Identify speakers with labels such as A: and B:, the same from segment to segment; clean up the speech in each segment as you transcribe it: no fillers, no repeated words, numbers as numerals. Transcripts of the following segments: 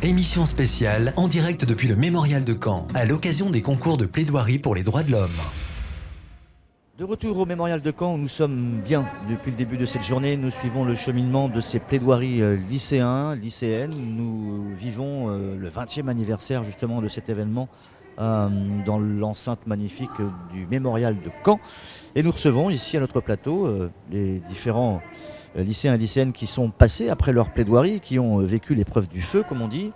A: Émission spéciale en direct depuis le Mémorial de Caen, à l'occasion des concours de plaidoirie pour les droits de l'homme.
B: De retour au Mémorial de Caen, où nous sommes bien depuis le début de cette journée. Nous suivons le cheminement de ces plaidoiries lycéens, lycéennes. Nous vivons le 20e anniversaire justement de cet événement dans l'enceinte magnifique du Mémorial de Caen. Et nous recevons ici à notre plateau les différents lycéens et lycéennes qui sont passés après leur plaidoirie, qui ont vécu l'épreuve du feu, comme on dit.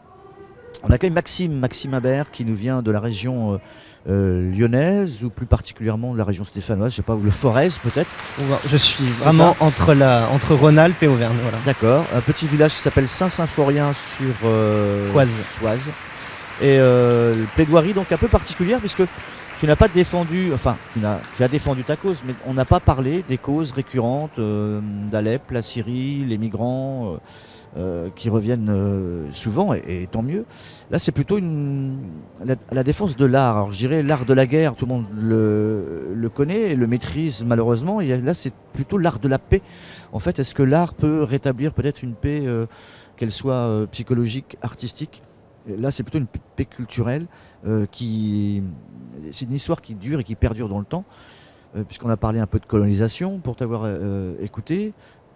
B: On accueille Maxime Imbert, qui nous vient de la région lyonnaise, ou plus particulièrement de la région stéphanoise, je sais pas, ou le Forez peut-être.
C: Je suis vraiment entre Rhône-Alpes et Auvergne. Voilà.
B: D'accord, un petit village qui s'appelle Saint-Symphorien sur Soise. Et plaidoirie donc un peu particulière, puisque tu n'as pas défendu, enfin tu as défendu ta cause, mais on n'a pas parlé des causes récurrentes d'Alep, la Syrie, les migrants qui reviennent souvent, et tant mieux. Là c'est plutôt la défense de l'art. Alors je dirais l'art de la guerre, tout le monde le connaît et le maîtrise malheureusement, et là c'est plutôt l'art de la paix. En fait, est-ce que l'art peut rétablir peut-être une paix, qu'elle soit psychologique, artistique? Là c'est plutôt une paix culturelle c'est une histoire qui dure et qui perdure dans le temps, puisqu'on a parlé un peu de colonisation pour t'avoir écouté,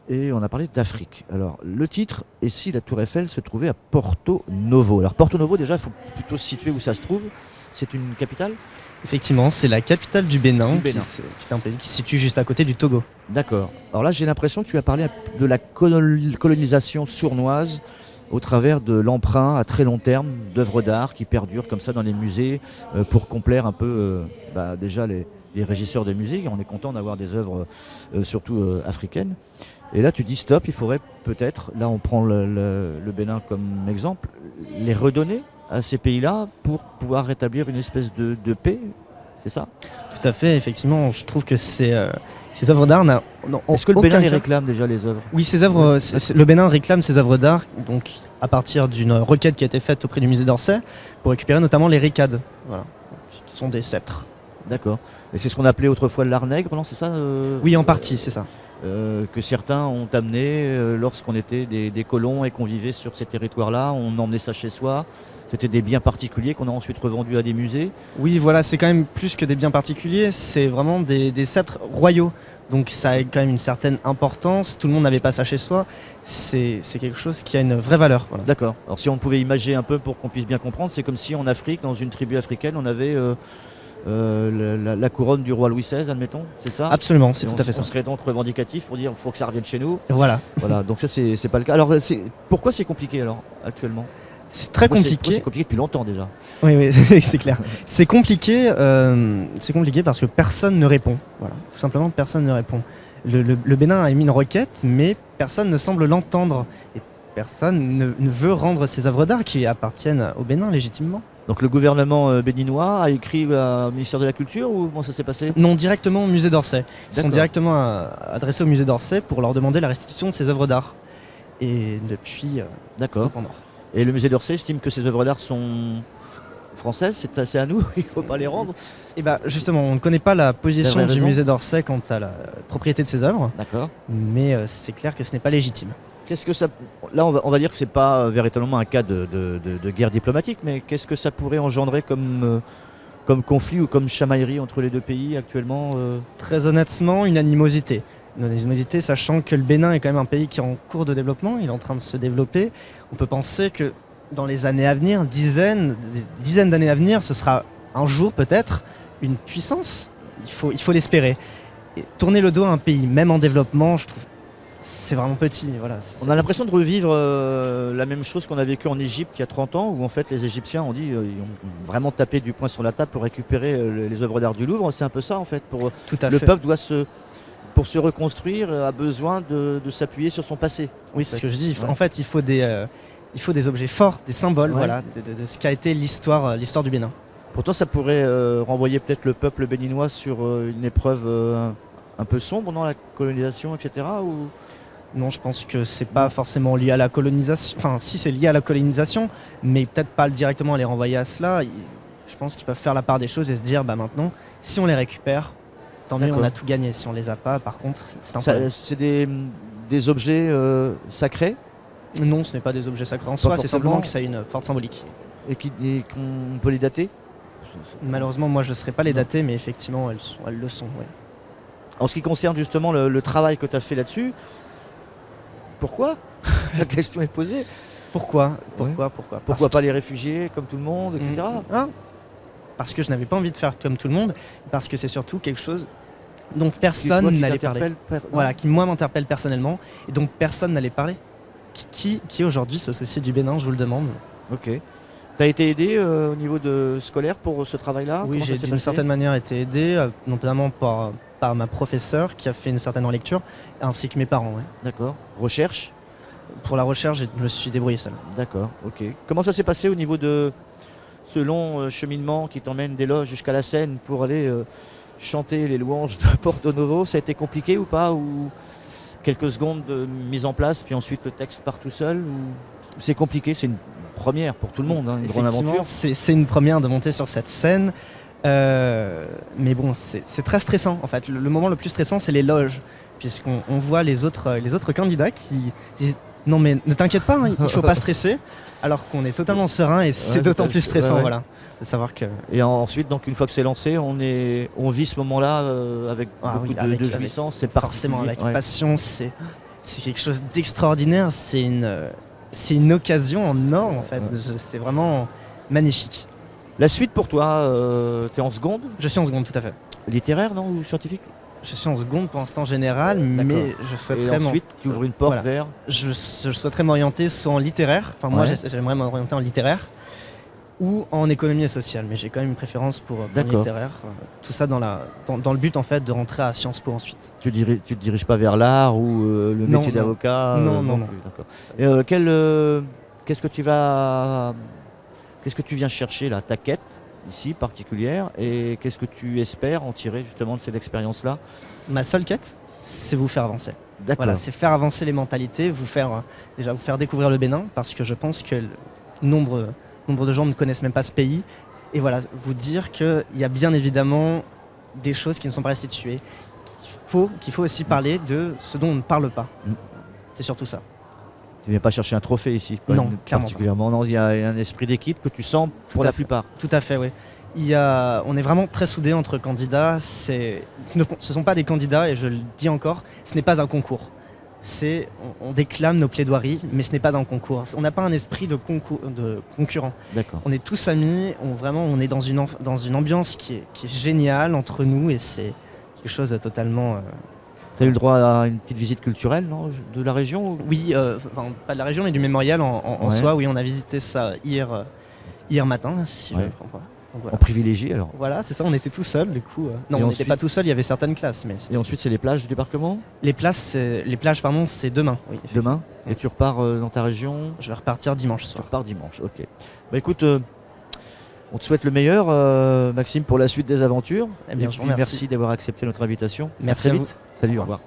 B: et on a parlé d'Afrique. Alors le titre, et si la Tour Eiffel se trouvait à Porto Novo? Alors Porto Novo, déjà il faut plutôt situer où ça se trouve. C'est une capitale?
C: Effectivement, c'est la capitale du Bénin, qui est un pays qui se situe juste à côté du Togo.
B: D'accord. Alors là j'ai l'impression que tu as parlé de la colonisation sournoise au travers de l'emprunt à très long terme d'œuvres d'art qui perdurent comme ça dans les musées, pour complaire un peu déjà les régisseurs des musées. On est content d'avoir des œuvres surtout africaines. Et là tu dis stop, il faudrait peut-être, là on prend le Bénin comme exemple, les redonner à ces pays-là pour pouvoir rétablir une espèce de paix, c'est ça?
C: Tout à fait, effectivement, je trouve que ces œuvres d'art
B: Est-ce que le Bénin les réclame déjà, les œuvres?
C: Oui, le Bénin réclame ces œuvres d'art, donc à partir d'une requête qui a été faite auprès du musée d'Orsay pour récupérer notamment les ricades, voilà, qui sont des sceptres.
B: D'accord. Et c'est ce qu'on appelait autrefois l'art nègre, non? C'est ça
C: Oui, en partie, c'est ça.
B: Que certains ont amené lorsqu'on était des colons et qu'on vivait sur ces territoires-là, on emmenait ça chez soi. C'était des biens particuliers qu'on a ensuite revendus à des musées.
C: Oui, voilà, c'est quand même plus que des biens particuliers, c'est vraiment des sceptres royaux. Donc ça a quand même une certaine importance, tout le monde n'avait pas ça chez soi, c'est quelque chose qui a une vraie valeur. Voilà.
B: D'accord. Alors si on pouvait imager un peu pour qu'on puisse bien comprendre, c'est comme si en Afrique, dans une tribu africaine, on avait la couronne du roi Louis XVI, admettons, c'est ça?
C: Absolument, c'est tout à fait ça.
B: On serait donc revendicatif pour dire qu'il faut que ça revienne chez nous.
C: Voilà.
B: Voilà, donc ça c'est pas le cas. Alors pourquoi c'est compliqué alors actuellement?
C: C'est très compliqué.
B: C'est compliqué depuis longtemps déjà.
C: Oui, c'est clair. C'est compliqué parce que personne ne répond. Voilà, tout simplement, personne ne répond. Le Bénin a émis une requête, mais personne ne semble l'entendre. Et personne ne veut rendre ces œuvres d'art qui appartiennent au Bénin légitimement.
B: Donc le gouvernement béninois a écrit au ministère de la Culture, ou comment ça s'est passé?
C: Non, directement au musée d'Orsay. Ils sont directement adressés au musée d'Orsay pour leur demander la restitution de ces œuvres d'art. Et depuis,
B: d'accord. Et le musée d'Orsay estime que ces œuvres d'art sont françaises, c'est à nous, il ne faut pas les rendre?
C: Et justement, on ne connaît pas la position du musée d'Orsay quant à la propriété de ces œuvres.
B: D'accord.
C: Mais c'est clair que ce n'est pas légitime.
B: Qu'est-ce que ça... Là, on va dire que ce n'est pas véritablement un cas de guerre diplomatique, mais qu'est-ce que ça pourrait engendrer comme conflit ou comme chamaillerie entre les deux pays actuellement?
C: Très honnêtement, une animosité. Une animosité, sachant que le Bénin est quand même un pays qui est en cours de développement, il est en train de se développer. On peut penser que dans les années à venir, dizaines d'années à venir, ce sera un jour peut-être une puissance. Il faut l'espérer. Et tourner le dos à un pays, même en développement, je trouve, c'est vraiment petit. Voilà,
B: on a l'impression de revivre la même chose qu'on a vécu en Égypte il y a 30 ans, où en fait les Égyptiens ont dit, ils ont vraiment tapé du poing sur la table pour récupérer les œuvres d'art du Louvre. C'est un peu ça en fait. Le peuple doit pour se reconstruire, a besoin de s'appuyer sur son passé.
C: Oui, c'est ce que je dis. En fait, il faut des objets forts, des symboles, voilà, de ce qu'a été l'histoire du Bénin.
B: Pourtant, ça pourrait renvoyer peut-être le peuple béninois sur une épreuve un peu sombre, non, la colonisation, etc. Ou...
C: Non, je pense que c'est pas forcément lié à la colonisation. Enfin, si c'est lié à la colonisation, mais peut-être pas directement à les renvoyer à cela. Je pense qu'ils peuvent faire la part des choses et se dire, maintenant, si on les récupère, tant mieux, on a tout gagné. Si on les a pas, par contre, c'est un problème.
B: C'est des objets sacrés
C: Non, ce n'est pas des objets sacrés en soi, c'est
B: forcément.
C: simplement que ça a une forte symbolique.
B: Et qu'on peut les dater?
C: Malheureusement, moi je ne saurais pas les dater, mais effectivement, elles le sont. Ouais.
B: En ce qui concerne justement le travail que tu as fait là-dessus, pourquoi? La question est posée.
C: Pourquoi
B: Ouais.
C: Pourquoi
B: Pourquoi pas les réfugiés comme tout le monde, etc.
C: Parce que je n'avais pas envie de faire comme tout le monde, parce que c'est surtout quelque chose dont
B: Qui, toi,
C: personne
B: qui
C: n'allait parler.
B: t'interpelle
C: Voilà, qui moi m'interpelle personnellement, et donc personne n'allait parler. Qui aujourd'hui se soucie du Bénin, je vous le demande?
B: Ok. Tu as été aidé au niveau scolaire pour ce travail-là?
C: Oui,
B: Comment
C: j'ai
B: ça s'est
C: d'une
B: passé?
C: certaine manière été aidé, notamment par ma professeure qui a fait une certaine en lecture, ainsi que mes parents. Ouais.
B: D'accord. Recherche?
C: Pour la recherche, je me suis débrouillé seul.
B: D'accord, ok. Comment ça s'est passé au niveau de ce long cheminement qui t'emmène des loges jusqu'à la scène pour aller chanter les louanges de Porto Novo? Ça a été compliqué ou pas? Ou quelques secondes de mise en place, puis ensuite le texte part tout seul? Ou c'est compliqué? C'est une première pour tout le monde, hein, une grande
C: Effectivement,
B: aventure.
C: c'est une première de monter sur cette scène. Mais bon, c'est très stressant en fait. Le moment le plus stressant, c'est les loges, puisqu'on voit les autres candidats qui disent non mais ne t'inquiète pas, hein, il faut pas stresser, alors qu'on est totalement serein et c'est
B: Ouais,
C: d'autant
B: tout à
C: plus
B: fait.
C: stressant,
B: Ouais, ouais.
C: voilà, de savoir que
B: Et ensuite, donc une fois que c'est lancé, on vit ce moment-là avec
C: Ah
B: beaucoup
C: oui,
B: de
C: avec
B: jouissance. C'est
C: forcément
B: particulier.
C: avec
B: Ouais.
C: passion, c'est quelque chose d'extraordinaire, c'est une occasion en or en fait.
B: Ouais.
C: C'est vraiment magnifique.
B: La suite pour toi, tu es en seconde,
C: Je suis en seconde, tout à fait.
B: littéraire, non, ou scientifique?
C: Je suis en seconde pour l'instant général,
B: D'accord.
C: mais je
B: Et
C: souhaiterais
B: ensuite, tu ouvres une porte
C: voilà.
B: vers.
C: Je souhaiterais m'orienter soit en littéraire, enfin moi
B: Ouais.
C: j'aimerais m'orienter en littéraire, ou en économie et sociale, mais j'ai quand même une préférence pour le
B: D'accord.
C: littéraire. Tout ça dans le but en fait de rentrer à Sciences Po ensuite.
B: Tu te diriges pas vers l'art ou le
C: Non,
B: métier
C: non.
B: d'avocat?
C: Non.
B: Plus, d'accord. Et qu'est-ce que tu viens chercher là, ta quête ici particulière, et qu'est-ce que tu espères en tirer justement de cette expérience-là?
C: Ma seule quête, c'est vous faire avancer.
B: D'accord.
C: Voilà, c'est faire avancer les mentalités, déjà vous faire découvrir le Bénin, parce que je pense que nombre de gens ne connaissent même pas ce pays. Et voilà, vous dire qu'il y a bien évidemment des choses qui ne sont pas restituées, qu'il faut aussi parler de ce dont on ne parle pas.
B: Mm.
C: C'est surtout ça.
B: Tu viens pas chercher un trophée ici?
C: Non, clairement pas.
B: particulièrement. Non, il y a un esprit d'équipe que tu sens pour
C: à
B: la
C: fait.
B: plupart.
C: Tout à fait, oui. On est vraiment très soudés entre candidats. Ce ne sont pas des candidats, et je le dis encore, ce n'est pas un concours. On déclame nos plaidoiries, mais ce n'est pas un concours. On n'a pas un esprit de concurrent.
B: D'accord.
C: On est tous amis, on est dans une ambiance qui est géniale entre nous, et c'est quelque chose de totalement...
B: Tu as eu le droit à une petite visite culturelle, non, de la région?
C: Oui, enfin, pas de la région, mais du mémorial en
B: Ouais.
C: soi. Oui, on a visité ça hier matin, si je ne
B: Ouais.
C: me trompe pas. Donc,
B: En
C: voilà.
B: privilégié alors.
C: Voilà, c'est ça, on était tout seuls du coup. Non,
B: Et
C: on
B: ensuite
C: n'était pas tout seul, il y avait certaines classes. Mais
B: Et ensuite, c'est les plages du débarquement?
C: les plages, pardon, c'est demain. Oui, effectivement.
B: Demain? Et tu repars dans ta région?
C: Je vais repartir dimanche
B: Tu
C: soir.
B: repars dimanche, ok. Bah écoute, on te souhaite le meilleur, Maxime, pour la suite des aventures.
C: Eh bien,
B: Et
C: je vous
B: puis,
C: remercie.
B: merci d'avoir accepté notre invitation.
C: Merci
B: à
C: à
B: très
C: vous.
B: vite. Salut, au revoir.